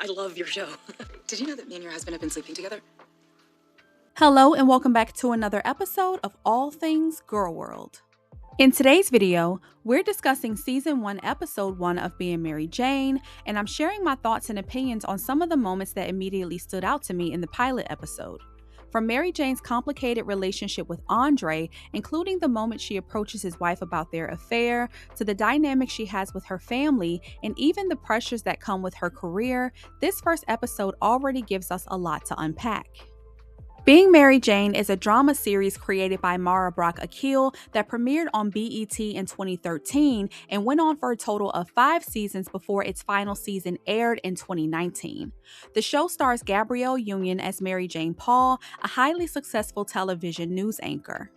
I love your show. Did you know that me and your husband have been sleeping together? Hello and welcome back to another episode of All Things Girl World. In today's video, we're discussing Season 1, Episode 1 of Being Mary Jane, and I'm sharing my thoughts and opinions on some of the moments that immediately stood out to me in the pilot episode. From Mary Jane's complicated relationship with Andre, including the moment she approaches his wife about their affair, to the dynamic she has with her family, and even the pressures that come with her career, this first episode already gives us a lot to unpack. Being Mary Jane is a drama series created by Mara Brock Akil that premiered on BET in 2013 and went on for a total of 5 seasons before its final season aired in 2019. The show stars Gabrielle Union as Mary Jane Paul, a highly successful television news anchor.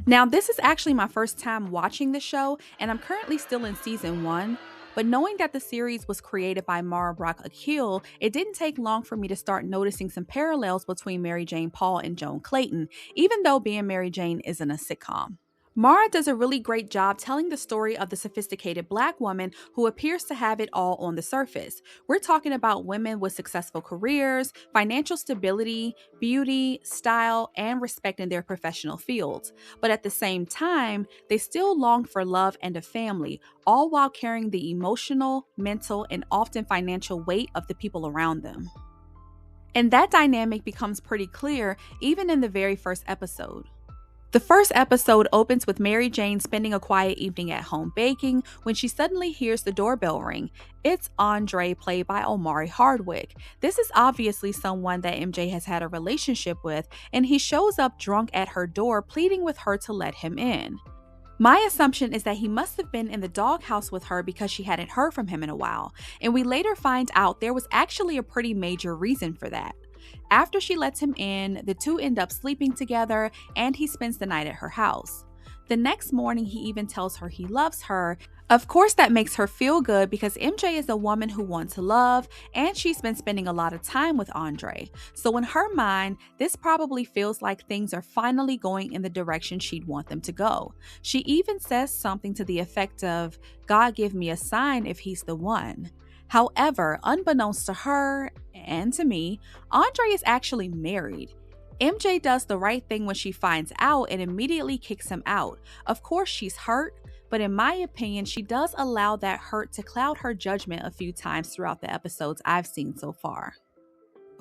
Now, this is actually my first time watching the show, and I'm currently still in Season 1. But knowing that the series was created by Mara Brock Akil, it didn't take long for me to start noticing some parallels between Mary Jane Paul and Joan Clayton, even though Being Mary Jane isn't a sitcom. Mara does a really great job telling the story of the sophisticated Black woman who appears to have it all on the surface. We're talking about women with successful careers, financial stability, beauty, style, and respect in their professional fields. But at the same time, they still long for love and a family, all while carrying the emotional, mental, and often financial weight of the people around them. And that dynamic becomes pretty clear even in the very first episode. The first episode opens with Mary Jane spending a quiet evening at home baking when she suddenly hears the doorbell ring. It's Andre, played by Omari Hardwick. This is obviously someone that MJ has had a relationship with, and he shows up drunk at her door pleading with her to let him in. My assumption is that he must have been in the doghouse with her because she hadn't heard from him in a while, and we later find out there was actually a pretty major reason for that. After she lets him in, the two end up sleeping together and he spends the night at her house. The next morning, he even tells her he loves her. Of course, that makes her feel good because MJ is a woman who wants love and she's been spending a lot of time with Andre. So in her mind, this probably feels like things are finally going in the direction she'd want them to go. She even says something to the effect of, "God give me a sign if he's the one." However, unbeknownst to her and to me, Andre is actually married. MJ does the right thing when she finds out and immediately kicks him out. Of course, she's hurt, but in my opinion, she does allow that hurt to cloud her judgment a few times throughout the episodes I've seen so far.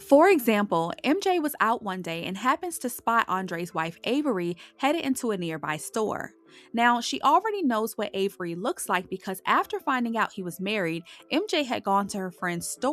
For example, MJ was out one day and happens to spot Andre's wife Avery headed into a nearby store. Now, she already knows what Avery looks like because after finding out he was married, MJ had gone to her friend's store